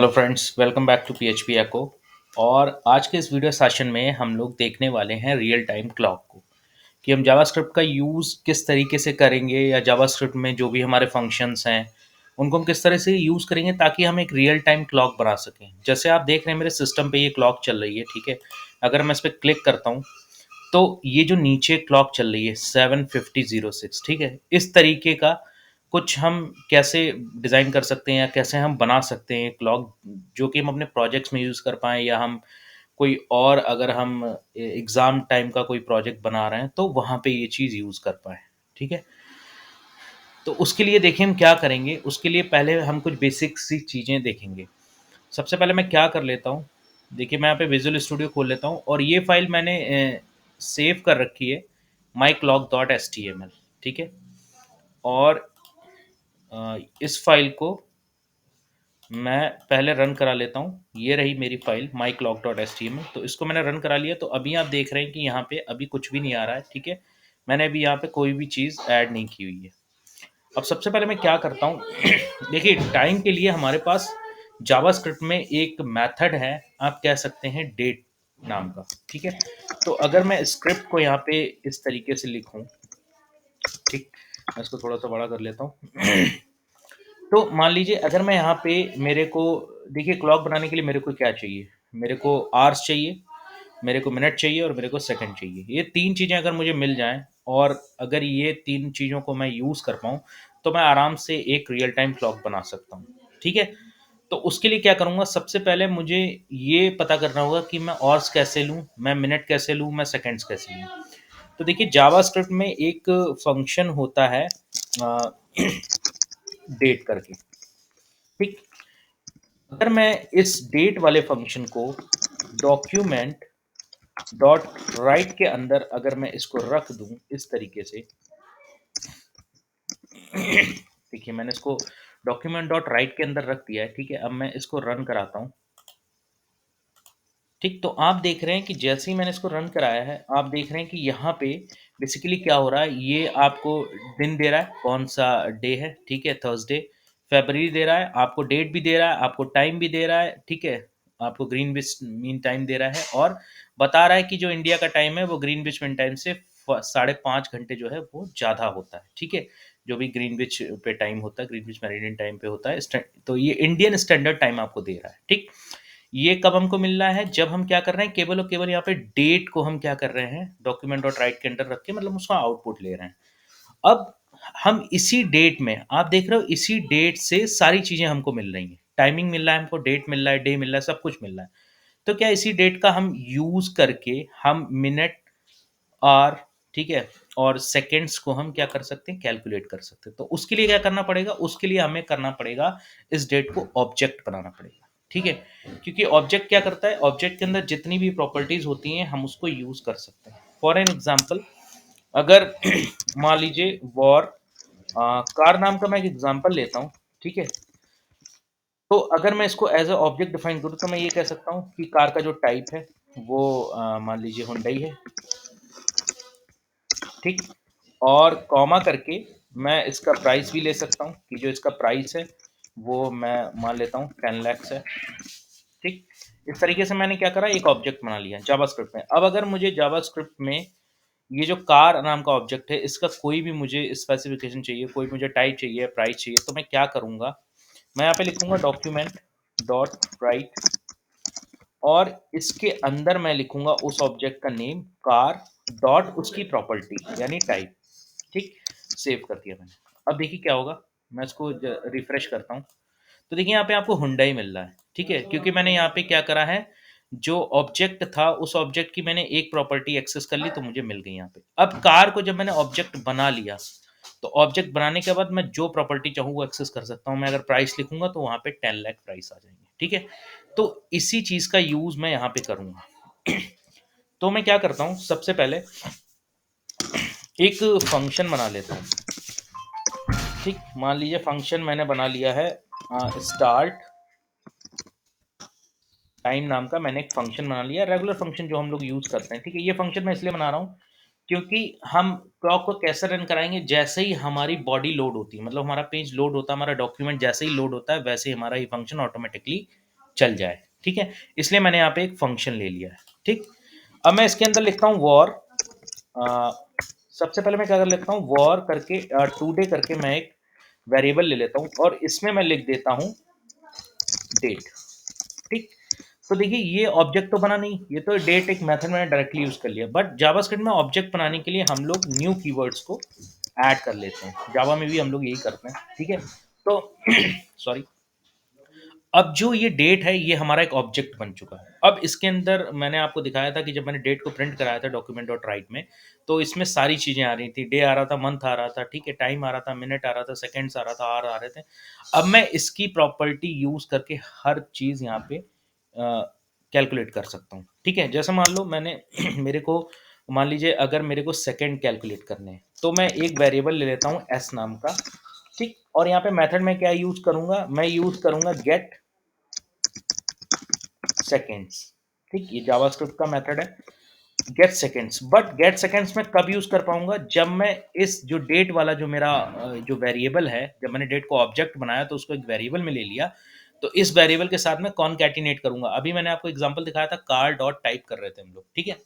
Hello friends, welcome back to PHP echo. और आज के इस वीडियो सेशन में हम लोग देखने वाले हैं रियल टाइम क्लॉक को, कि हम जावास्क्रिप्ट का यूज़ किस तरीके से करेंगे, या जावास्क्रिप्ट में जो भी हमारे फंक्शंस हैं उनको हम किस तरह से यूज़ करेंगे ताकि हम एक रियल टाइम क्लॉक बना सकें। जैसे आप देख रहे हैं मेरे सिस्टम पे ये क्लॉक चल रही है, ठीक है। अगर मैं इस पर क्लिक करता हूँ तो ये जो नीचे क्लॉक चल रही है 7:50:06, ठीक है। इस तरीके का कुछ हम कैसे डिज़ाइन कर सकते हैं या कैसे हम बना सकते हैं क्लॉक, जो कि हम अपने प्रोजेक्ट्स में यूज़ कर पाएँ, या हम कोई और अगर हम एग्ज़ाम टाइम का कोई प्रोजेक्ट बना रहे हैं तो वहाँ पे ये चीज़ यूज़ कर पाएँ, ठीक है। तो उसके लिए देखिए हम क्या करेंगे, उसके लिए पहले हम कुछ बेसिक सी चीज़ें देखेंगे। सबसे पहले मैं क्या कर लेता हूँ, देखिए मैं यहाँ पे विजुअल स्टूडियो खोल लेता हूँ और ये फाइल मैंने सेव कर रखी है myclock.html, ठीक है। और इस फाइल को मैं पहले रन करा लेता हूँ। ये रही मेरी फाइल myclock.html, तो इसको मैंने रन करा लिया। तो अभी आप देख रहे हैं कि यहाँ पे अभी कुछ भी नहीं आ रहा है, ठीक है। मैंने अभी यहाँ पे कोई भी चीज़ ऐड नहीं की हुई है। अब सबसे पहले मैं क्या करता हूँ देखिए टाइम के लिए हमारे पास जावास्क्रिप्ट में एक मेथड है, आप कह सकते हैं डेट नाम का, ठीक है। तो अगर मैं स्क्रिप्ट को यहाँ पे इस तरीके से लिखूं, ठीक, मैं इसको थोड़ा सा बड़ा कर लेता हूँ तो मान लीजिए अगर मैं यहाँ पे मेरे को, देखिए क्लॉक बनाने के लिए मेरे को क्या चाहिए, मेरे को आवर्स चाहिए, मेरे को मिनट चाहिए और मेरे को सेकंड चाहिए। ये तीन चीज़ें अगर मुझे मिल जाएं और अगर ये तीन चीज़ों को मैं यूज़ कर पाऊँ तो मैं आराम से एक रियल टाइम क्लॉक बना सकता हूँ, ठीक है। तो उसके लिए क्या करूँगा, सबसे पहले मुझे ये पता करना होगा कि मैं ऑर्स कैसे लूँ, मैं मिनट कैसे लूँ, मैं सेकंड्स कैसे लूँ। तो देखिए जावास्क्रिप्ट में एक फंक्शन होता है डेट करके, ठीक। अगर मैं इस डेट वाले फंक्शन को डॉक्यूमेंट डॉट राइट के अंदर अगर मैं इसको रख दूं इस तरीके से, देखिए मैंने इसको डॉक्यूमेंट डॉट राइट के अंदर रख दिया है, ठीक है। अब मैं इसको रन कराता हूँ, ठीक। तो आप देख रहे हैं कि जैसे ही मैंने इसको रन कराया है, आप देख रहे हैं कि यहाँ पे बेसिकली क्या हो रहा है, ये आपको दिन दे रहा है कौन सा डे है, ठीक है, थर्सडे। फरवरी दे रहा है, आपको डेट भी दे रहा है, आपको टाइम भी दे रहा है, ठीक है। आपको ग्रीनविच मीन टाइम दे रहा है और बता रहा है कि जो इंडिया का टाइम है वो ग्रीनविच मीन टाइम से 5.5 घंटे जो है वो ज़्यादा होता है, ठीक है। जो भी ग्रीनविच पे टाइम होता है, ग्रीनविच मेरिडियन टाइम पे होता है, तो ये इंडियन स्टैंडर्ड टाइम आपको दे रहा है, ठीक। ये कब हमको मिल रहा है, जब हम क्या कर रहे हैं, केवल और केवल यहाँ पे डेट को हम क्या कर रहे हैं, डॉक्यूमेंट डॉट राइट के अंदर रख के मतलब उसका आउटपुट ले रहे हैं। अब हम इसी डेट में, आप देख रहे हो इसी डेट से सारी चीजें हमको मिल रही हैं, टाइमिंग मिल रहा है हमको, डेट मिल रहा है, डे मिल रहा है, सब कुछ मिल रहा है। तो क्या इसी डेट का हम यूज करके हम मिनट, आवर, ठीक है, और सेकेंड्स को हम क्या कर सकते हैं, कैलकुलेट कर सकते हैं। तो उसके लिए क्या करना पड़ेगा, उसके लिए हमें करना पड़ेगा इस डेट को ऑब्जेक्ट बनाना पड़ेगा, ठीक है। क्योंकि ऑब्जेक्ट क्या करता है, ऑब्जेक्ट के अंदर जितनी भी प्रॉपर्टीज होती हैं हम उसको यूज कर सकते हैं। फॉर एन एग्जाम्पल, अगर मान लीजिए वॉर कार नाम का मैं एक एग्जाम्पल लेता हूँ, ठीक है। तो अगर मैं इसको एज अ ऑब्जेक्ट डिफाइन करूँ तो मैं ये कह सकता हूँ कि कार का जो टाइप है वो मान लीजिए हुंडई है, ठीक। और कॉमा करके मैं इसका प्राइस भी ले सकता हूँ कि जो इसका प्राइस है वो मैं मान लेता हूँ 10 lakhs है, ठीक। इस तरीके से मैंने क्या करा, एक ऑब्जेक्ट बना लिया जावास्क्रिप्ट में। अब अगर मुझे जावास्क्रिप्ट में ये जो कार नाम का ऑब्जेक्ट है इसका कोई भी मुझे स्पेसिफिकेशन चाहिए, कोई मुझे टाइप चाहिए, प्राइस चाहिए, तो मैं क्या करूँगा, मैं यहाँ पे लिखूंगा डॉक्यूमेंट डॉट राइट और इसके अंदर मैं लिखूंगा उस ऑब्जेक्ट का नेम कार डॉट उसकी प्रॉपर्टी यानी टाइप, ठीक। सेव कर दिया मैंने। अब देखिए क्या होगा, मैं इसको रिफ्रेश करता हूँ तो देखिए यहाँ पे आपको हुंडई मिल रहा है, ठीक है। क्योंकि मैंने यहाँ पे क्या करा है, जो ऑब्जेक्ट था उस ऑब्जेक्ट की मैंने एक प्रॉपर्टी एक्सेस कर ली तो मुझे मिल गई यहाँ पे। अब कार को जब मैंने ऑब्जेक्ट बना लिया तो ऑब्जेक्ट बनाने के बाद मैं जो प्रॉपर्टी चाहूँ वो एक्सेस कर सकता हूँ। मैं अगर प्राइस लिखूंगा तो वहाँ पे 10 लाख प्राइस आ जाएंगे, ठीक है। तो इसी चीज का यूज मैं यहाँ पे करूंगा। तो मैं क्या करता हूँ, सबसे पहले एक फंक्शन बना लेता हूँ, ठीक। मान लीजिए फंक्शन मैंने बना लिया है स्टार्ट टाइम नाम का, मैंने एक फंक्शन बना लिया, रेगुलर फंक्शन जो हम लोग यूज करते हैं, ठीक है। ये फंक्शन मैं इसलिए बना रहा हूँ क्योंकि हम क्लॉक को कैसे रन कराएंगे, जैसे ही हमारी बॉडी लोड होती है, मतलब हमारा पेज लोड होता है, हमारा डॉक्यूमेंट जैसे ही लोड होता है वैसे ही हमारा ये फंक्शन ऑटोमेटिकली चल जाए, ठीक है? इसलिए मैंने यहाँ पे एक फंक्शन ले लिया है, ठीक? अब मैं इसके अंदर लिखता हूँ वॉर, अ, सबसे पहले मैं क्या कर लेता हूँ, वॉर करके टुडे करके मैं एक वेरिएबल ले लेता हूँ और इसमें मैं लिख देता हूँ डेट, ठीक? तो देखिए ये ऑब्जेक्ट तो बना नहीं, ये तो डेट एक मेथड मैंने डायरेक्टली यूज कर लिया, बट जावास्क्रिप्ट में ऑब्जेक्ट बनाने के लिए हम लोग न्यू कीवर्ड्स को ऐड कर लेते हैं। जावा में भी हम लोग यही करते हैं, ठीक है? तो सॉरी, अब जो ये डेट है ये हमारा एक ऑब्जेक्ट बन चुका है। अब इसके अंदर मैंने आपको दिखाया था कि जब मैंने डेट को प्रिंट कराया था डॉक्यूमेंट डॉट राइट में, तो इसमें सारी चीज़ें आ रही थी, डे आ रहा था, मंथ आ रहा था, ठीक है, टाइम आ रहा था, मिनट आ रहा था, सेकंड्स आ रहा था, आवर आ रहे थे। अब मैं इसकी प्रॉपर्टी यूज करके हर चीज़ यहाँ पे कैलकुलेट कर सकता हूँ, ठीक है? जैसे मान लो मैंने मेरे को मान लीजिए अगर मेरे को सेकंड कैलकुलेट करने हैं, तो मैं एक वेरिएबल ले लेता हूँ एस नाम का, ठीक? और यहाँ पे मेथड में क्या यूज करूंगा, मैं यूज करूंगा गेट सेकेंड्स, ठीक? ये जावास्क्रिप्ट का मेथड है, get seconds. But get seconds में कब यूज कर पाऊंगा, जब मैं इस जो डेट वाला जो मेरा जो वेरिएबल है, जब मैंने डेट को ऑब्जेक्ट बनाया तो उसको एक वेरिएबल में ले लिया, तो इस वेरिएबल के साथ मैं कॉनकैटिनेट करूंगा। अभी मैंने आपको एग्जांपल दिखाया था, कार डॉट टाइप कर रहे थे हम लोग, ठीक है?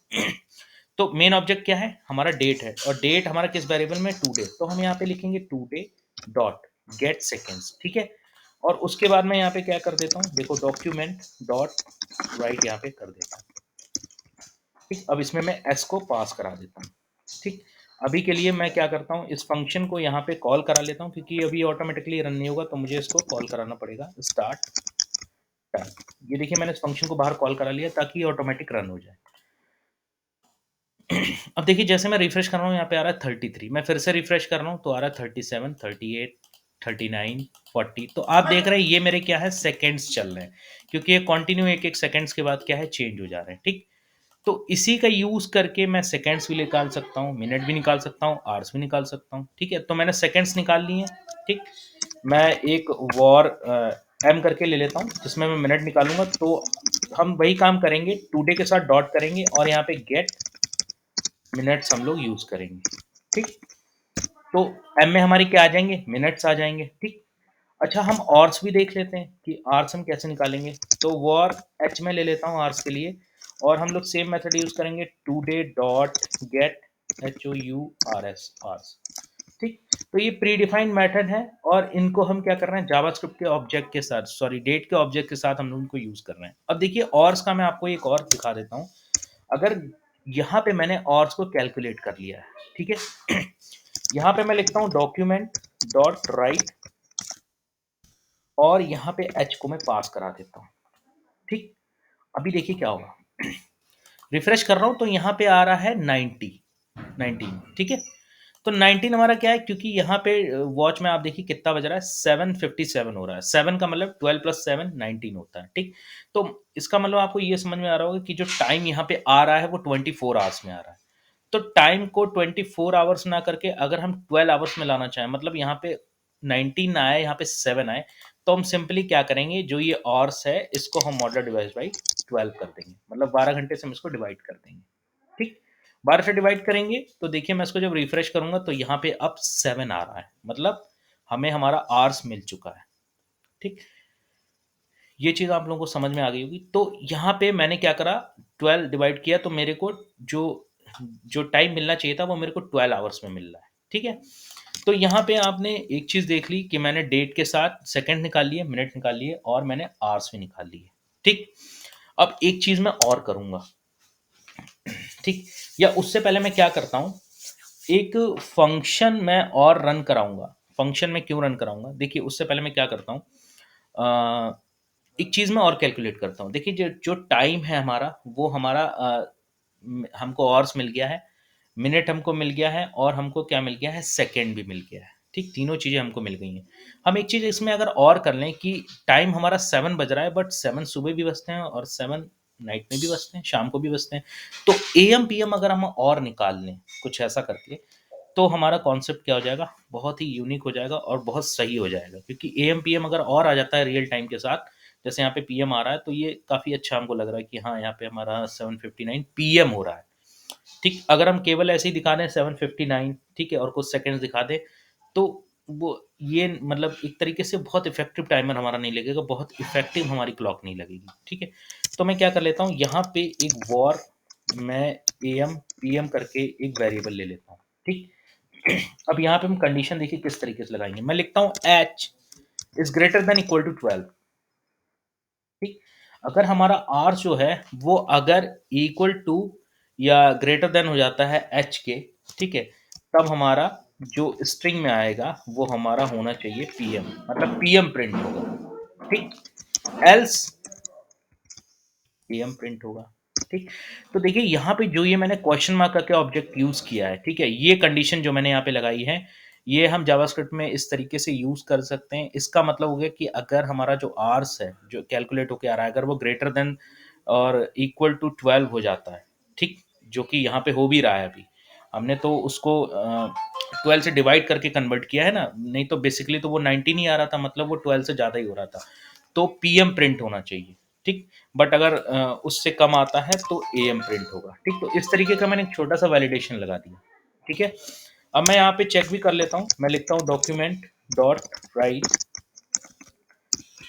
तो मेन ऑब्जेक्ट क्या है, हमारा डेट है, और डेट हमारा किस वेरिएबल में, टुडे, तो हम यहाँ पे लिखेंगे टुडे डॉट गेट सेकेंड्स, ठीक है? और उसके बाद मैं यहाँ पे क्या कर देता हूँ, देखो डॉक्यूमेंट डॉट राइट यहाँ पे कर देता हूँ, ठीक? अब इसमें मैं एस को पास करा देता हूँ, ठीक? अभी के लिए मैं क्या करता हूँ, इस फंक्शन को यहाँ पे कॉल करा लेता हूँ, क्योंकि अभी ऑटोमेटिकली रन नहीं होगा, तो मुझे इसको कॉल कराना पड़ेगा, स्टार्ट टाइम। ये देखिए मैंने इस फंक्शन को बाहर कॉल करा लिया ताकि ये ऑटोमेटिक रन हो जाए। अब देखिए जैसे मैं रिफ्रेश कर रहा हूँ, यहाँ पे आ रहा है 33, मैं फिर से रिफ्रेश कर रहा हूँ तो आ रहा है 37, 38, 39, 40। तो आप देख रहे हैं ये मेरे क्या है, सेकंड्स चल रहे हैं, क्योंकि ये कंटिन्यू एक एक सेकंड्स के बाद क्या है, चेंज हो जा रहे हैं, ठीक? तो इसी का यूज करके मैं सेकंड्स भी निकाल सकता हूँ, मिनट भी निकाल सकता हूँ, आवर्स भी निकाल सकता हूँ, ठीक है? तो मैंने सेकंड्स निकाल लिए हैं, ठीक? मैं एक वॉर एम करके ले लेता हूँ जिसमें मैं मिनट निकालूंगा, तो हम वही काम करेंगे, टुडे के साथ डॉट करेंगे और यहाँ पे गेट मिनट्स हम लोग यूज करेंगे, ठीक? तो एम में हमारी क्या आ जाएंगे, मिनट्स आ जाएंगे, ठीक? अच्छा हम आवर्स भी देख लेते हैं कि आवर्स हम कैसे निकालेंगे। तो वॉर एच में ले लेता हूँ आवर्स के लिए, और हम लोग सेम मेथड यूज करेंगे, today dot get H O U R S hours, ठीक? तो ये प्री डिफाइंड मेथड है, और इनको हम क्या कर रहे हैं, जावास्क्रिप्ट के ऑब्जेक्ट के साथ, सॉरी डेट के ऑब्जेक्ट के साथ हम लोग इनको यूज कर रहे हैं। अब देखिए ऑर्स का मैं आपको एक और दिखा देता हूँ। अगर यहाँ पे मैंने ऑर्स को कैलकुलेट कर लिया है, ठीक है? यहाँ पे मैं लिखता हूँ डॉक्यूमेंट डॉट राइट, और यहाँ पे एच को मैं पास करा देता हूँ, ठीक? अभी देखिए क्या होगा, रिफ्रेश कर रहा हूँ तो यहाँ पे आ रहा है 19, ठीक है? तो 19 हमारा क्या है, क्योंकि यहाँ पे वॉच में आप देखिए कितना बज रहा है, 7:57 हो रहा है। 7 का मतलब 12 + 7 19 होता है, ठीक? तो इसका मतलब आपको ये समझ में आ रहा होगा कि जो टाइम यहाँ पे आ रहा है वो 24 आवर्स में आ रहा है। तो टाइम को 24 आवर्स ना करके अगर हम 12 आवर्स में लाना चाहें, मतलब यहाँ पे 19 ना आए, यहाँ पे 7 आए, तो हम सिंपली क्या करेंगे, जो ये आवर्स है इसको हम मॉडुलर डिवाइड बाई 12 कर देंगे, मतलब 12 घंटे से हम इसको डिवाइड कर देंगे, ठीक? 12 से डिवाइड करेंगे तो देखिए मैं इसको जब रिफ्रेश करूंगा तो यहाँ पे अब 7 आ रहा है, मतलब हमें हमारा आवर्स मिल चुका है, ठीक? ये चीज़ आप लोगों को समझ में आ गई होगी। तो यहाँ पे मैंने क्या करा, 12 डिवाइड किया तो मेरे को जो जो टाइम मिलना चाहिए था वो मेरे को 12 आवर्स में मिल रहा है, ठीक है? तो यहाँ पे आपने एक चीज़ देख ली कि मैंने डेट के साथ सेकंड निकाल लिए, मिनट निकाल लिए, और मैंने आवर्स भी निकाल लिए, ठीक? अब एक चीज़ मैं और करूँगा, ठीक? या उससे पहले मैं क्या करता हूँ, एक फंक्शन मैं और रन कराऊंगा। फंक्शन में क्यों रन कराऊंगा, देखिए उससे पहले मैं क्या करता हूँ, एक चीज़ मैं और कैलकुलेट करता हूँ। देखिए जो जो टाइम है हमारा, वो हमारा हमको आवर्स मिल गया है, मिनट हमको मिल गया है, और हमको क्या मिल गया है, सेकंड भी मिल गया है, ठीक? तीनों चीज़ें हमको मिल गई हैं। हम एक चीज़ इसमें अगर और कर लें कि टाइम हमारा 7 बज रहा है, बट 7 सुबह भी बजते हैं और 7 नाइट में भी बजते हैं, शाम को भी बजते हैं। तो एएम पीएम अगर हम और निकाल लें कुछ ऐसा करके, तो हमारा कॉन्सेप्ट क्या हो जाएगा, बहुत ही यूनिक हो जाएगा और बहुत सही हो जाएगा, क्योंकि एएम पीएम अगर और आ जाता है रियल टाइम के साथ, जैसे यहाँ पे पीएम आ रहा है, तो ये काफ़ी अच्छा हमको लग रहा है कि हाँ यहाँ पे हमारा 7:59 पीएम हो रहा है, ठीक? अगर हम केवल ऐसे ही दिखा दें 7:59, ठीक है, और कुछ सेकंड्स दिखा दें, तो वो ये मतलब एक तरीके से बहुत इफ़ेक्टिव टाइमर हमारा नहीं लगेगा, बहुत इफ़ेक्टिव हमारी क्लॉक नहीं लगेगी, ठीक है? तो मैं क्या कर लेता हूँ, यहाँ पे एक वॉर मैं एएम, पीएम करके एक वेरिएबल ले लेता हूँ, ठीक? अब यहाँ पे हम कंडीशन देखिए किस तरीके से लगाएँगे। मैं लिखता हूँ h is greater than equal to 12, ठीक? अगर हमारा r जो है वो अगर इक्वल टू या ग्रेटर देन हो जाता है h के, ठीक है? तब हमारा जो स्ट्रिंग में आएगा वो हमारा होना चाहिए पीएम, मतलब पीएम प्रिंट होगा, ठीक? एल्स पीएम प्रिंट होगा, ठीक? तो देखिए यहाँ पे जो ये मैंने क्वेश्चन मार्क करके ऑब्जेक्ट यूज़ किया है, ठीक है? ये कंडीशन जो मैंने यहाँ पे लगाई है, ये हम जावास्क्रिप्ट में इस तरीके से यूज़ कर सकते हैं। इसका मतलब हो गया कि अगर हमारा जो आर्स है, जो कैलकुलेट होके आ रहा है, अगर वो ग्रेटर देन और इक्वल टू 12 हो जाता है, ठीक? जो कि यहाँ पे हो भी रहा है अभी। हमने तो उसको 12 से डिवाइड करके कन्वर्ट किया है ना, नहीं तो बेसिकली तो वो 19 ही आ रहा था, मतलब वो 12 से ज़्यादा ही हो रहा था। तो पीएम प्रिंट होना चाहिए, ठीक? बट अगर उससे कम आता है तो एएम प्रिंट होगा, ठीक? तो इस तरीके का मैंने एक छोटा सा वैलिडेशन लगा दिया, ठीक है? अब मैं यहाँ पे चेक भी कर लेता हूँ, मैं लिखता हूँ डॉक्यूमेंट डॉट राइट,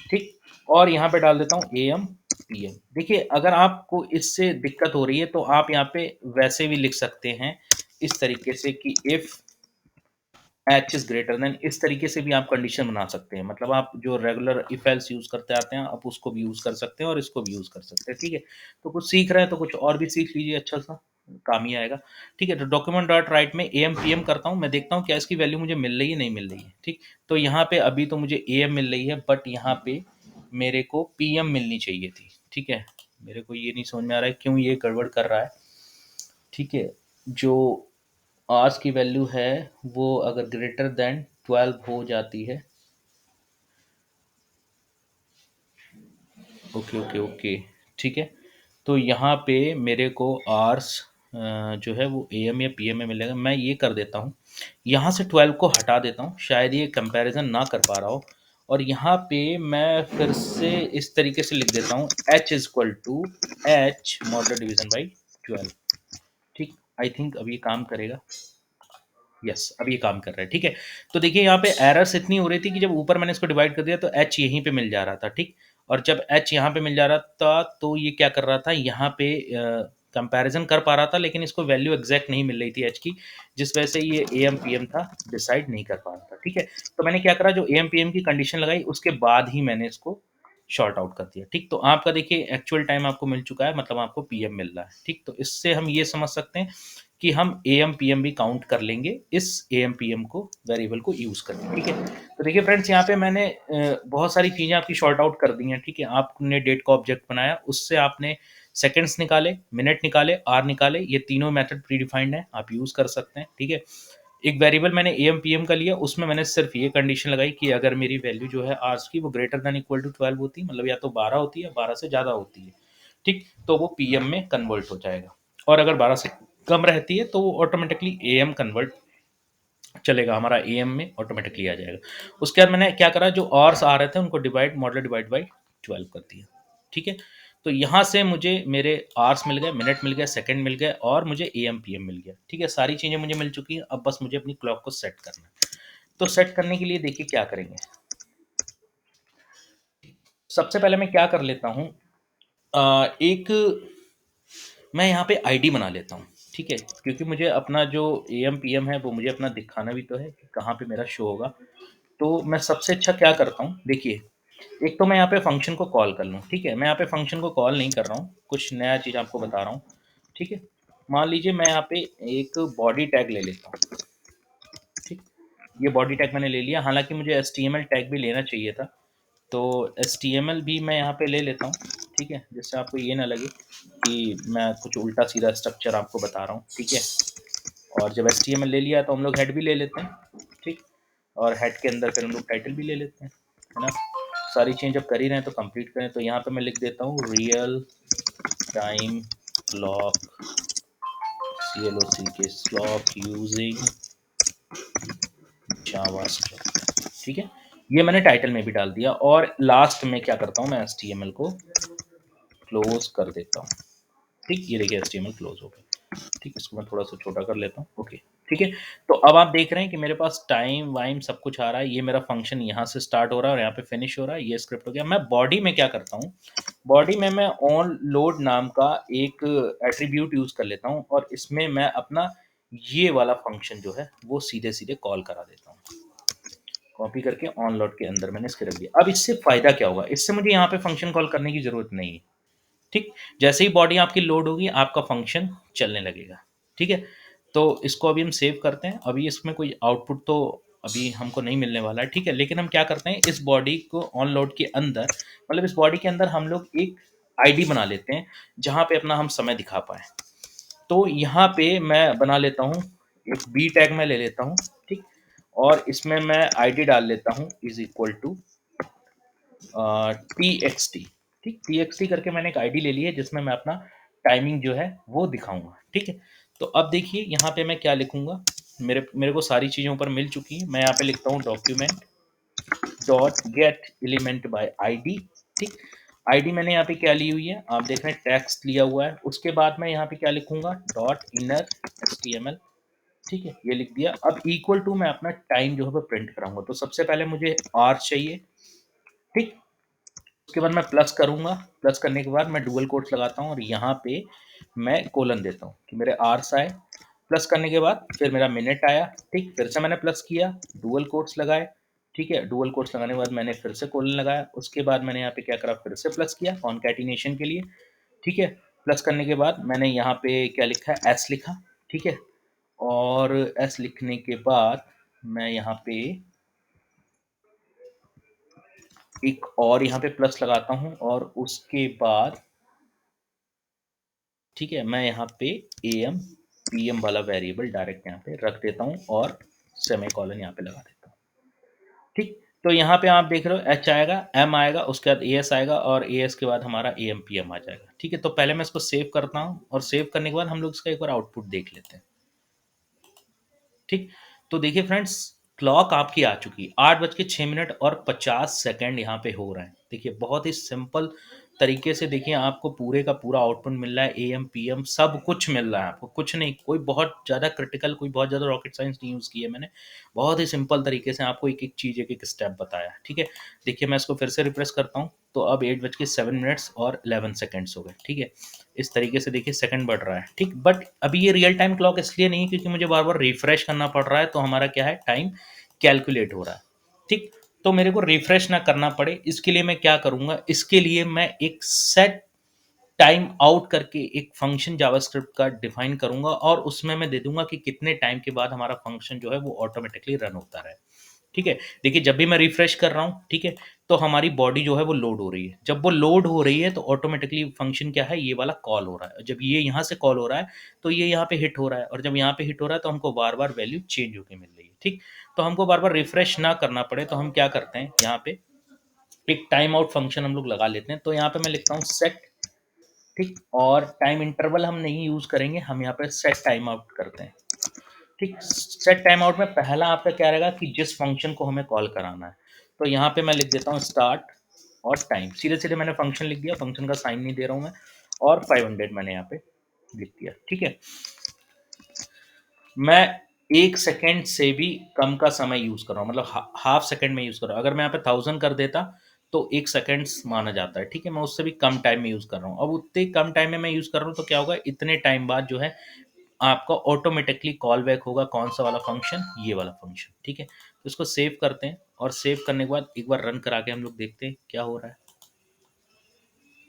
ठीक? और यहाँ पे डाल देता हूँ एएम पीएम। देखिए अगर आपको इससे दिक्कत हो रही है तो आप यहाँ पे वैसे भी लिख सकते हैं इस तरीके से कि if H is greater than, इस तरीके से भी आप कंडीशन बना सकते हैं। मतलब आप जो रेगुलर इफ एल्स यूज करते आते हैं आप उसको भी यूज कर सकते हैं और इसको भी यूज कर सकते हैं, ठीक है? तो कुछ सीख रहे हैं तो कुछ और भी सीख लीजिए, अच्छा सा काम ही आएगा, ठीक है? तो डॉक्यूमेंट डॉट राइट में एम पी एम करता हूँ, मैं देखता हूँ क्या इसकी वैल्यू मुझे मिल रही है नहीं मिल रही है, ठीक? तो यहाँ पे अभी तो मुझे ए एम मिल रही है, बट यहाँ पे मेरे को पी एम मिलनी चाहिए थी, ठीक है? मेरे को ये नहीं समझ में आ रहा है क्यों ये गड़बड़ कर रहा है, ठीक है? जो आर्स की वैल्यू है वो अगर ग्रेटर देन 12 हो जाती है, ओके ओके ओके, ठीक है? तो यहाँ पे मेरे को आर्स जो है वो ए एम या पी एम में मिलेगा। मैं ये कर देता हूँ, यहाँ से 12 को हटा देता हूँ, शायद ये कंपैरिजन ना कर पा रहा हो, और यहाँ पे मैं फिर से इस तरीके से लिख देता हूँ h is equal to H modulus division by 12, ठीक? आई थिंक अब ये काम करेगा। यस, अब ये काम कर रहा है, ठीक है? तो देखिए यहाँ पे एरर्स इतनी हो रही थी कि जब ऊपर मैंने इसको डिवाइड कर दिया तो एच यहीं पे मिल जा रहा था, ठीक? और जब एच यहाँ पे मिल जा रहा था तो ये क्या कर रहा था, यहाँ पे कंपैरिजन कर पा रहा था लेकिन इसको वैल्यू एग्जैक्ट नहीं मिल रही थी एच की, जिस वजह से ये ए एम पी एम था डिसाइड नहीं कर पा रहा था, ठीक है? तो मैंने क्या करा, जो ए एम पी एम की कंडीशन लगाई उसके बाद ही मैंने इसको शॉर्ट आउट कर दिया, ठीक? तो आपका देखिए एक्चुअल टाइम आपको मिल चुका है, मतलब आपको पीएम मिल रहा है, ठीक? तो इससे हम ये समझ सकते हैं कि हम एएम पीएम भी काउंट कर लेंगे इस एएम पीएम को वेरिएबल को यूज करके, ठीक है? तो देखिए फ्रेंड्स यहाँ पे मैंने बहुत सारी चीजें आपकी शॉर्ट आउट कर दी हैं, ठीक है? आपने डेट का ऑब्जेक्ट बनाया, उससे आपने सेकंड्स निकाले, मिनट निकाले, आर निकाले, ये तीनों मेथड प्री डिफाइंड है, आप यूज कर सकते हैं, ठीक है? एक वेरिएबल मैंने एएम पीएम का लिया, उसमें मैंने सिर्फ ये कंडीशन लगाई कि अगर मेरी वैल्यू जो है आर्स की वो ग्रेटर देन इक्वल टू 12 होती है, मतलब या तो 12 होती है, 12 से ज़्यादा होती है, ठीक? तो वो पीएम में कन्वर्ट हो जाएगा, और अगर 12 से कम रहती है तो वो ऑटोमेटिकली एएम कन्वर्ट चलेगा, हमारा एएम में ऑटोमेटिकली आ जाएगा। उसके बाद मैंने क्या करा, जो आवर्स आ रहे थे उनको डिवाइड मॉडल डिवाइड बाई 12 कर दिया, ठीक है? तो यहाँ से मुझे मेरे आवर्स मिल गए, मिनट मिल गए, सेकंड मिल गए, और मुझे एएम पीएम मिल गया, ठीक है? सारी चीज़ें मुझे मिल चुकी हैं, अब बस मुझे अपनी क्लॉक को सेट करना है। तो सेट करने के लिए देखिए क्या करेंगे, सबसे पहले मैं क्या कर लेता हूँ, एक मैं यहाँ पे आईडी बना लेता हूँ, ठीक है? क्योंकि मुझे अपना जो एएम पीएम है वो मुझे अपना दिखाना भी तो है कि कहाँ पे मेरा शो होगा। तो मैं सबसे अच्छा क्या करता हूँ, देखिए एक तो मैं यहाँ पे फंक्शन को कॉल कर लूँ, ठीक है? मैं यहाँ पे फंक्शन को कॉल नहीं कर रहा हूँ, कुछ नया चीज़ आपको बता रहा हूँ, ठीक है? मान लीजिए मैं यहाँ पे एक बॉडी टैग ले लेता हूँ, ठीक? ये बॉडी टैग मैंने ले लिया, हालांकि मुझे एस टैग भी लेना चाहिए था, तो एस भी मैं यहाँ पे ले लेता हूँ, ठीक है? जिससे आपको ये ना लगे कि मैं कुछ उल्टा सीधा स्ट्रक्चर आपको बता रहा हूँ, ठीक है? और जब एस ले लिया तो हम लोग हेड भी ले लेते हैं, ठीक? और हेड के अंदर फिर हम लोग टाइटल भी ले लेते हैं, है ना? सारी चीज़ें जब कर ही रहे हैं तो कंप्लीट करें, तो यहाँ पे मैं लिख देता हूँ real time clock, CLOCK clock using JavaScript, ठीक है? ये मैंने टाइटल में भी डाल दिया, और लास्ट में क्या करता हूँ, मैं HTML को क्लोज कर देता हूँ, ठीक? ये देखिए HTML क्लोज हो गया, ठीक? इसको मैं थोड़ा सा छोटा कर लेता हूँ, ओके। ठीक है? तो अब आप देख रहे हैं कि मेरे पास टाइम वाइम सब कुछ आ रहा है, ये मेरा फंक्शन यहाँ से स्टार्ट हो रहा है और यहाँ पे फिनिश हो रहा है, ये स्क्रिप्ट हो गया। मैं बॉडी में क्या करता हूँ, बॉडी में मैं ऑन लोड नाम का एक एट्रीब्यूट यूज़ कर लेता हूँ और इसमें मैं अपना ये वाला फंक्शन जो है, वो सीधे-सीधे कॉल करा देता हूँ। कॉपी करके ऑन लोड के अंदर मैंने इसके रख दिया। अब इससे फ़ायदा क्या होगा? इससे मुझे यहाँ पे फंक्शन कॉल करने की ज़रूरत नहीं है। ठीक? जैसे ही बॉडी आपकी लोड होगी, आपका फंक्शन चलने लगेगा। ठीक है? तो इसको अभी हम सेव करते हैं। अभी इसमें कोई आउटपुट तो अभी हमको नहीं मिलने वाला है, ठीक है? लेकिन हम क्या करते हैं, इस बॉडी को ऑन लोड के अंदर मतलब इस बॉडी के अंदर हम लोग एक आईडी बना लेते हैं, जहाँ पे अपना हम समय दिखा पाएँ। तो यहाँ पे मैं बना लेता हूँ, एक बी टैग मैं ले लेता हूँ, ठीक? और इसमें मैं आईडी डाल लेता हूँ इज़ इक्वल टू टीएक्सटी, ठीक? टीएक्सटी करके मैंने एक आईडी ले ली है जिसमें मैं अपना टाइमिंग जो है वो दिखाऊँगा, ठीक है? तो अब देखिए यहाँ पे मैं क्या लिखूँगा, मेरे मेरे को सारी चीज़ें ऊपर मिल चुकी हैं। मैं यहाँ पे लिखता हूँ document dot gate element by ID, ठीक? आईडी मैंने यहाँ पे क्या ली हुई है, आप देख रहे हैं टेक्स्ट लिया हुआ है। उसके बाद मैं यहाँ पे क्या लिखूँगा, डॉट इनर एचटीएमएल, ठीक है? ये लिख दिया। अब इक्वल टू मैं अपना टाइम जो है वो प्रिंट कराऊँगा। तो सबसे पहले मुझे आवर चाहिए, ठीक? उसके बाद मैं प्लस करूँगा, प्लस करने के बाद मैं डुअल कोट्स लगाता हूँ और यहाँ पे मैं कोलन देता हूँ कि मेरे आवर्स आए। प्लस करने के बाद फिर मेरा मिनट आया, ठीक? फिर से मैंने प्लस किया, डुअल कोट्स लगाए, ठीक है? डुअल कोट्स लगाने के बाद मैंने फिर से कोलन लगाया, उसके बाद मैंने यहाँ पे क्या करा, फिर से प्लस किया कॉन्कैटिनेशन के लिए, ठीक है? प्लस करने के बाद मैंने यहाँ पे क्या लिखा है, एस लिखा, ठीक है? और एस लिखने के बाद मैं यहाँ पे एक और यहाँ पे प्लस लगाता हूँ और उसके बाद ठीक है, मैं यहाँ पे एएम, पीएम वाला वेरिएबल डायरेक्ट यहाँ पे रख देता हूँ और सेमीकोलन यहाँ पे लगा देता हूँ, ठीक? तो यहाँ पे आप देख रहे हो एच आएगा, एम आएगा, उसके बाद एएस आएगा और एएस के बाद हमारा एएम पीएम आ जाएगा, ठीक है? तो पहले मैं इसको सेव करता हूँ और सेव करने के बाद हम लोग इसका एक बार आउटपुट देख लेते हैं, ठीक? तो देखिए फ्रेंड्स, क्लॉक आपकी आ चुकी है, 8:06 और 50 सेकंड यहाँ पे हो रहे हैं। देखिए बहुत ही सिंपल तरीके से देखिए आपको पूरे का पूरा आउटपुट मिल रहा है, एएम, पीएम सब कुछ मिल रहा है आपको, कुछ नहीं, कोई बहुत ज़्यादा क्रिटिकल, कोई बहुत ज़्यादा रॉकेट साइंस नहीं यूज़ की है मैंने। बहुत ही सिंपल तरीके से आपको एक-एक चीज़, एक-एक स्टेप बताया है, ठीक है? देखिए मैं इसको फिर से रिफ्रेश करता हूँ, तो अब 8:07 और 11 सेकंड्स हो गए, ठीक है? इस तरीके से देखिए सेकंड बढ़ रहा है, ठीक? बट अभी ये रियल टाइम क्लॉक इसलिए नहीं है क्योंकि मुझे बार-बार रिफ्रेश करना पड़ रहा है, तो हमारा क्या है, टाइम कैलकुलेट हो रहा है, ठीक? तो मेरे को रिफ्रेश ना करना पड़े, इसके लिए मैं क्या करूँगा, इसके लिए मैं एक सेट टाइम आउट करके एक फंक्शन जावास्क्रिप्ट का डिफाइन करूँगा और उसमें मैं दे दूँगा कि कितने टाइम के बाद हमारा फंक्शन जो है वो ऑटोमैटिकली रन होता रहे। ठीक है? देखिए जब भी मैं रिफ्रेश कर रहा हूँ, ठीक है? तो हमारी बॉडी जो है वो लोड हो रही है। जब वो लोड हो रही है तो ऑटोमैटिकली फंक्शन क्या है, ये वाला कॉल हो रहा है। जब ये यहाँ से कॉल हो रहा है, तो ये यहाँ पे हिट हो रहा है और जब यहाँ पे हिट हो रहा है तो हमको बार-बार वैल्यू चेंज होके मिल रही है, ठीक? तो हमको बार-बार रिफ्रेश ना करना पड़े तो हम क्या करते हैं, यहाँ पे एक टाइम आउट फंक्शन हम लोग लगा लेते हैं। तो यहाँ पे मैं लिखता हूँ सेट, ठीक? और टाइम इंटरवल हम नहीं यूज़ करेंगे, हम यहाँ पे सेट टाइम आउट करते हैं। ठीक, सेट टाइम आउट में पहला आपका क्या रहेगा कि जिस फंक्शन को हमें कॉल कराना है, तो यहाँ पे मैं लिख देता हूँ स्टार्ट और टाइम, सीधे-सीधे मैंने फंक्शन लिख दिया, फंक्शन का साइन नहीं दे रहा हूँ मैं और 500 मैंने यहाँ पे लिख दिया, ठीक है? मैं 1 सेकंड से भी कम का समय यूज़ कर रहा हूँ, मतलब हाफ सेकंड में यूज़ कर रहा हूँ। अगर मैं यहाँ पे 1000 कर देता, तो 1 सेकंड्स माना जाता है, ठीक है? मैं उससे भी कम टाइम में यूज़ कर रहा हूँ। अब उतने कम टाइम में मैं यूज़ कर रहा हूँ, तो क्या होगा, इतने टाइम बाद जो है आपका ऑटोमेटिकली कॉल बैक होगा, कौन-सा वाला फंक्शन? ये वाला फंक्शन, ठीक है? तो इसको सेव करते हैं और सेव करने के बाद एक बार रन करा के हम लोग देखते हैं क्या हो रहा है।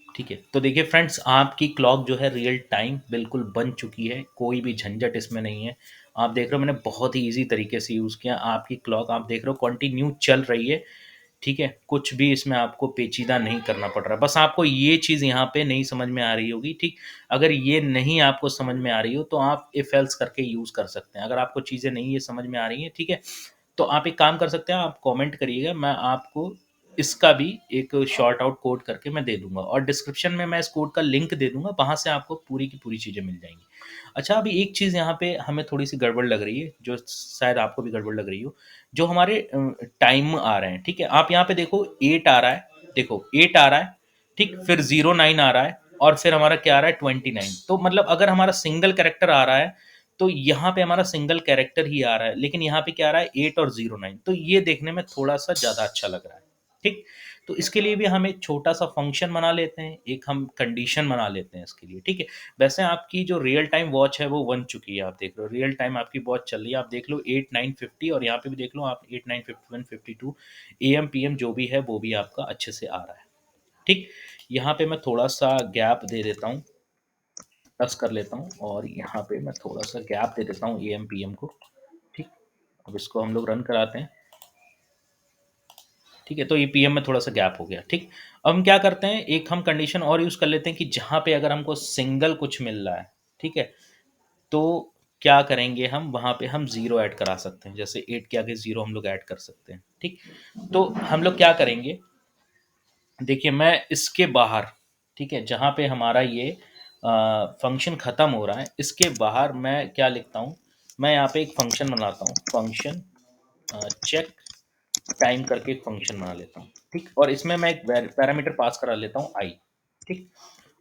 ठीक है, तो देखिए फ्रेंड्स, आपकी क्लॉक जो है रियल टाइम बिल्कुल बन चुकी है, कोई भी झंझट इसमें नहीं है। आप देख रहे हो मैंने बहुत ही ईज़ी तरीके से यूज़ किया, आपकी क्लॉक आप देख रहे हो कंटिन्यू चल रही है, ठीक है? कुछ भी इसमें आपको पेचीदा नहीं करना पड़ रहा है, बस आपको ये चीज़ यहाँ पे नहीं समझ में आ रही होगी, ठीक? अगर ये नहीं आपको समझ में आ रही हो, तो आप इफ एल्स करके यूज़ कर सकते हैं। अगर आपको चीज़ें नहीं ये समझ में आ रही हैं, ठीक है? तो आप एक काम कर सकते हैं, आप कमेंट करिएगा, मैं आपको इसका भी एक शॉर्ट आउट कोड करके मैं दे दूँगा और डिस्क्रिप्शन में मैं इस कोड का लिंक दे दूँगा, वहाँ से आपको पूरी की पूरी चीज़ें मिल जाएँगी। अच्छा, अभी एक चीज़ यहाँ पे हमें थोड़ी-सी गड़बड़ लग रही है, जो शायद आपको भी गड़बड़ लग रही हो, जो हमारे टाइम आ रहे हैं, ठीक है? आप यहाँ पे देखो 8 आ रहा है, देखो 8 आ रहा है, ठीक? फिर 09 आ रहा है और फिर हमारा क्या आ रहा है 29। तो मतलब अगर हमारा सिंगल कैरेक्टर आ रहा है, तो यहाँ पे हमारा सिंगल कैरेक्टर ही आ रहा है, लेकिन यहाँ पे क्या आ रहा है 8 और 09, तो ये देखने में थोड़ा सा ज़्यादा अच्छा लग रहा है। ठीक, तो इसके लिए भी हम एक छोटा सा फंक्शन बना लेते हैं, एक हम कंडीशन बना लेते हैं इसके लिए। ठीक है, वैसे आपकी जो रियल टाइम वॉच है वो बन चुकी है, आप देख रहे हो रियल टाइम आपकी वॉच चल रही है, आप देख लो 8 9 50, और यहाँ पे भी देख लो आप 8 9 51 52 AM PM जो भी है वो भी आपका अच्छे से आ रहा है। ठीक, यहाँ पे मैं थोड़ा सा गैप दे देता हूँ, प्लस कर लेता हूँ, और यहाँ पे मैं थोड़ा सा गैप दे देता हूँ AM PM को। ठीक, अब इसको हम लोग रन कराते हैं। ठीक है, तो ये PM में थोड़ा सा गैप हो गया। ठीक, अब हम क्या करते हैं, एक हम कंडीशन और यूज़ कर लेते हैं कि जहाँ पे अगर हमको सिंगल कुछ मिल रहा है, ठीक है, तो क्या करेंगे, हम वहाँ पे हम ज़ीरो ऐड करा सकते हैं, जैसे 8 के आगे ज़ीरो हम लोग ऐड कर सकते हैं। ठीक, तो हम लोग क्या करेंगे, देखिए मैं इसके बाहर, ठीक है, जहाँ पे हमारा ये फंक्शन ख़त्म हो रहा है, इसके बाहर मैं क्या लिखता हूँ, मैं यहाँ पे एक फंक्शन बनाता हूँ, फंक्शन चेक टाइम करके एक फंक्शन बना लेता हूँ। ठीक, और इसमें मैं एक पैरामीटर पास करा लेता हूँ आई। ठीक,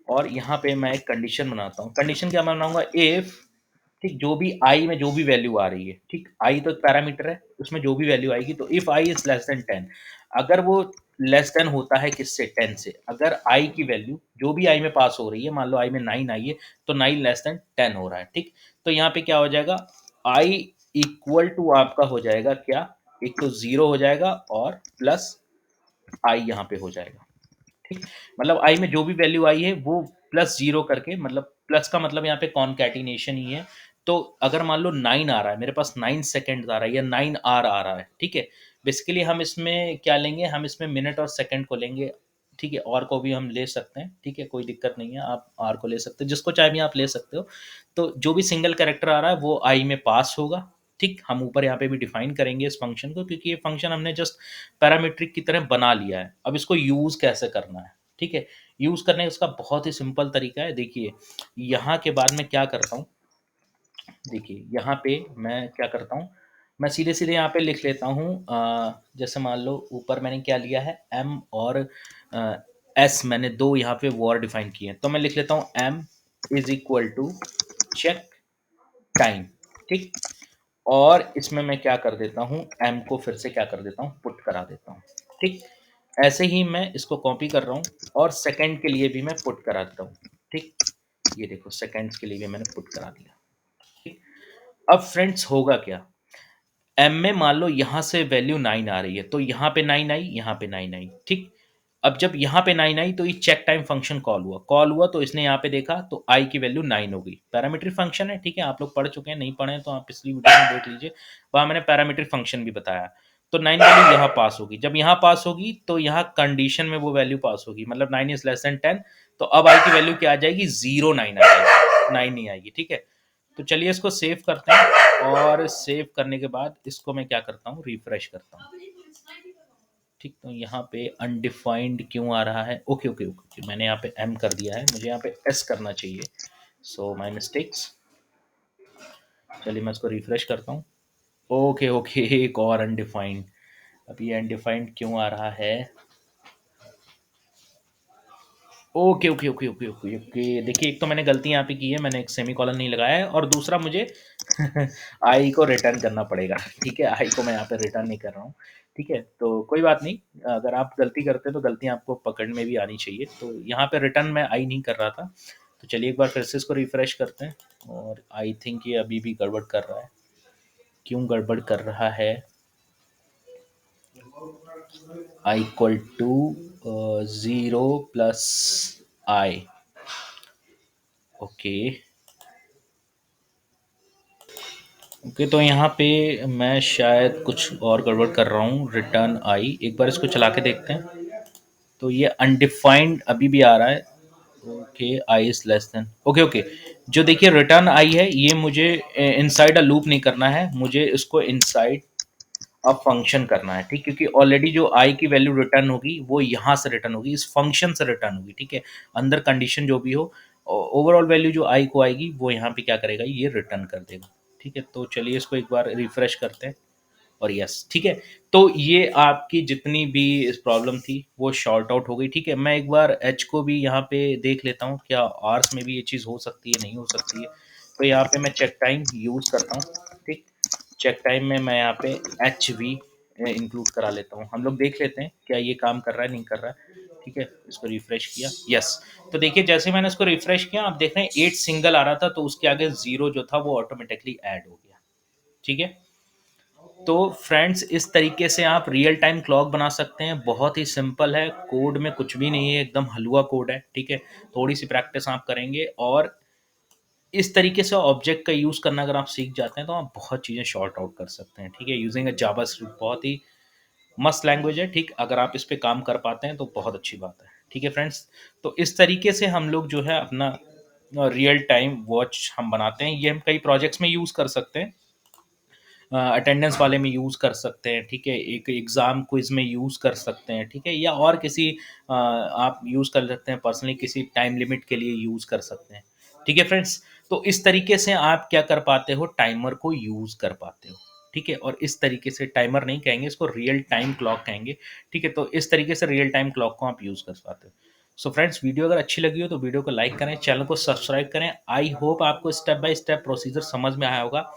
और यहाँ पे मैं एक कंडीशन बनाता हूँ, कंडीशन क्या बनाऊंगा, इफ, ठीक, जो भी आई में जो भी वैल्यू आ रही है, ठीक, आई तो एक पैरामीटर है, उसमें जो भी वैल्यू आएगी, तो if I is less than 10, अगर वो लेस देन होता है किससे, 10 से, अगर आई की वैल्यू जो भी आई में पास हो रही है, मान लो आई में 9 आई है, तो 9 लेस देन 10 हो रहा है। ठीक, तो यहाँ पे क्या हो जाएगा, आई इक्वल टू आपका हो जाएगा क्या, एक तो जीरो हो जाएगा और प्लस आई यहाँ पे हो जाएगा। ठीक, मतलब आई में जो भी वैल्यू आई है वो प्लस जीरो करके, मतलब प्लस का मतलब यहाँ पे कॉन्कैटिनेशन ही है। तो अगर मान लो 9 आ रहा है, मेरे पास 9 सेकंड आ रहा है या 9 आर आ रहा है, ठीक है, बेसिकली हम इसमें क्या लेंगे, हम इसमें मिनट और सेकंड को लेंगे। ठीक है, और को भी हम ले सकते हैं, ठीक है, कोई दिक्कत नहीं है, आप आर को ले सकते हो, जिसको चाहे भी आप ले सकते हो। तो जो भी सिंगल कैरेक्टर आ रहा है वो आई में पास होगा। ठीक, हम ऊपर यहाँ पे भी डिफाइन करेंगे इस फंक्शन को, क्योंकि ये फंक्शन हमने जस्ट पैरामीट्रिक की तरह बना लिया है। अब इसको यूज़ कैसे करना है, ठीक है, यूज़ करने का इसका बहुत ही सिंपल तरीका है। देखिए यहाँ के बाद मैं क्या करता हूँ, देखिए यहाँ पे मैं क्या करता हूँ, मैं सीधे सीधे यहाँ पे लिख लेता हूँ, जैसे मान लो ऊपर मैंने क्या लिया है, एम और एस, मैंने दो यहाँ पे वॉर डिफाइन किए हैं, तो मैं लिख लेता हूँ M is equal to check time. ठीक, और इसमें मैं क्या कर देता हूँ, एम को फिर से क्या कर देता हूँ, पुट करा देता हूँ। ठीक, ऐसे ही मैं इसको कॉपी कर रहा हूँ, और सेकंड के लिए भी मैं पुट करा देता हूँ। ठीक, ये देखो सेकंड्स के लिए भी मैंने पुट करा दिया। ठीक, अब फ्रेंड्स होगा क्या, एम में मान लो यहाँ से वैल्यू 9 आ रही है, तो यहाँ पे 9 आई, यहाँ पे 9 आई। ठीक, अब जब यहाँ पे 9 आई तो ये चेक टाइम फंक्शन कॉल हुआ, तो इसने यहाँ पे देखा तो आई की वैल्यू 9 हो गई। पैरामीट्रिक फंक्शन है, ठीक है, आप लोग पढ़ चुके हैं, नहीं पढ़े हैं तो आप पिछली वीडियो में देख लीजिए, वहाँ मैंने पैरामीट्रिक फंक्शन भी बताया। तो 9 वैल्यू यहाँ पास होगी, जब यहाँ पास होगी तो यहाँ कंडीशन में वो वैल्यू पास होगी, मतलब 9 इज लेस देन 10, तो अब आई की वैल्यू क्या आ जाएगी, 09 आ जाएगी, 9 नहीं आएगी। ठीक है, तो चलिए इसको सेव करते हैं, और सेव करने के बाद इसको मैं क्या करता हूँ, रिफ्रेश करता हूँ। ठीक, तो यहाँ पे अनडिफाइंड क्यों आ रहा है, ओके ओके ओके, मैंने यहाँ पे एम कर दिया है, मुझे यहाँ पे एस करना चाहिए, सो माय मिस्टेक्स। चलिए मैं इसको रिफ्रेश करता हूँ। ओके ओके, एक और अनडिफाइंड, अब ये अनडिफाइंड क्यों आ रहा है, okay okay okay okay okay okay, देखिए एक तो मैंने गलती यहाँ पे की है, मैंने एक सेमी कॉलन नहीं लगाया है, और दूसरा मुझे आई को रिटर्न करना पड़ेगा। ठीक है, आई को मैं यहाँ पे रिटर्न नहीं कर रहा हूँ। ठीक है, तो कोई बात नहीं, अगर आप गलती करते हैं तो गलती आपको पकड़ में भी आनी चाहिए, तो यहाँ पे रिटर्न मैं आई नहीं कर रहा था। तो चलिए एक बार फिर से इसको रिफ्रेश करते हैं, और आई थिंक ये अभी भी गड़बड़ कर रहा है, क्यों गड़बड़ कर रहा है, I equal to zero plus I, okay okay, तो यहाँ पे मैं शायद कुछ और गड़बड़ कर रहा हूँ, रिटर्न आई, एक बार इसको चला के देखते हैं। तो ये अनडिफाइंड अभी भी आ रहा है, okay, I is less than, okay okay, जो देखिए रिटर्न आई है, ये मुझे इनसाइड अ लूप नहीं करना है, मुझे इसको इनसाइड अब फंक्शन करना है। ठीक, क्योंकि ऑलरेडी जो आई की वैल्यू रिटर्न होगी वो यहाँ से रिटर्न होगी, इस फंक्शन से रिटर्न होगी। ठीक है, अंदर कंडीशन जो भी हो, ओवरऑल वैल्यू जो आई को आएगी वो यहाँ पे क्या करेगा, ये रिटर्न कर देगा। ठीक है, तो चलिए इसको एक बार रिफ्रेश करते हैं, और यस, ठीक है, तो ये आपकी जितनी भी इस प्रॉब्लम थी वो शॉर्ट आउट हो गई। ठीक है, मैं एक बार एच को भी यहाँ पे देख लेता हूँ, क्या आर्स में भी ये चीज़ हो सकती है, नहीं हो सकती है। तो यहाँ पे मैं चेक टाइम यूज़ करता हूँ, ठीक। चेक टाइम में मैं यहाँ पे एचवी इंक्लूड करा लेता हूँ। हम लोग देख लेते हैं क्या ये काम कर रहा है, नहीं कर रहा है, ठीक है। इसको रिफ्रेश किया, यस। तो देखिए जैसे मैंने इसको रिफ्रेश किया, आप देख रहे हैं 8 सिंगल आ रहा था, तो उसके आगे 0 जो था वो ऑटोमेटिकली ऐड हो गया, ठीक है। तो फ्रेंड्स इस तरीके से आप रियल टाइम क्लॉक बना सकते हैं, बहुत ही सिंपल है, कोड में कुछ भी नहीं है, एकदम हलवा कोड है, ठीक है। थोड़ी सी प्रैक्टिस आप करेंगे और इस तरीके से ऑब्जेक्ट का यूज़ करना अगर आप सीख जाते हैं तो आप बहुत चीज़ें शॉर्ट आउट कर सकते हैं, ठीक है। यूजिंग अ जावास्क्रिप्ट बहुत ही मस्त लैंग्वेज है, ठीक। अगर आप इस पे काम कर पाते हैं तो बहुत अच्छी बात है, ठीक है फ्रेंड्स। तो इस तरीके से हम लोग जो है अपना रियल टाइम वॉच हम बनाते हैं, ये हम कई प्रोजेक्ट्स में यूज़ कर सकते हैं। अटेंडेंस वाले में यूज़ कर सकते हैं, ठीक है। एक एग्ज़ाम क्विज़ में यूज़ कर सकते हैं, ठीक है। या और किसी आप यूज़ कर सकते हैं पर्सनली, किसी टाइम लिमिट के लिए यूज़ कर सकते हैं, ठीक है फ्रेंड्स। तो इस तरीके से आप क्या कर पाते हो, टाइमर को यूज़ कर पाते हो, ठीक है। और इस तरीके से टाइमर नहीं कहेंगे, इसको रियल टाइम क्लॉक कहेंगे, ठीक है। तो इस तरीके से रियल टाइम क्लॉक को आप यूज़ कर पाते हो। सो फ्रेंड्स वीडियो अगर अच्छी लगी हो तो वीडियो को लाइक करें, चैनल को सब्सक्राइब करें। आई होप आपको स्टेप बाय स्टेप प्रोसीजर समझ में आया होगा,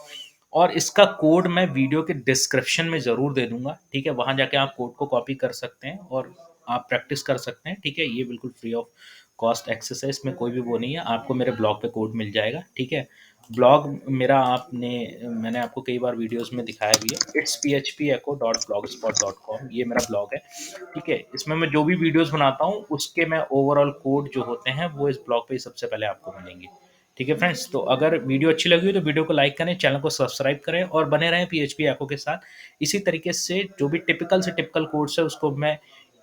और इसका कोड मैं वीडियो के डिस्क्रिप्शन में ज़रूर दे दूँगा, ठीक है? वहाँ जाके आप कोड को कॉपी कर सकते हैं और आप प्रैक्टिस कर सकते हैं, ठीक है? ये बिल्कुल फ्री ऑफ कॉस्ट एक्सेस है, इसमें कोई भी वो नहीं है, आपको मेरे ब्लॉग पे कोड मिल जाएगा, ठीक है? ब्लॉग मेरा मैंने आपको कई बार वीडियोज़ में दिखाया भी है, itsphpecho.blogspot.com, ये मेरा ब्लॉग है, ठीक है? इसमें मैं जो भी वीडियोज़ बनाता हूँ, उसके मैं ओवरऑल कोड जो होते हैं, वो इस ब्लॉग पे ही सबसे पहले आपको मिलेंगे। ठीक है फ्रेंड्स, तो अगर वीडियो अच्छी लगी हो तो वीडियो को लाइक करें, चैनल को सब्सक्राइब करें और बने रहें पीएचपी एको के साथ। इसी तरीके से जो भी टिपिकल से टिपिकल कोड्स है उसको मैं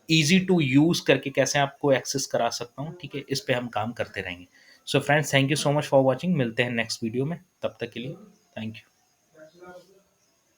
ईज़ी टू यूज़ करके कैसे आपको एक्सेस करा सकता हूँ, ठीक है? इस पे हम काम करते रहेंगे। So friends thank you so much for watching, मिलते हैं नेक्स्ट वीडियो में, तब तक के लिए थैंक यू।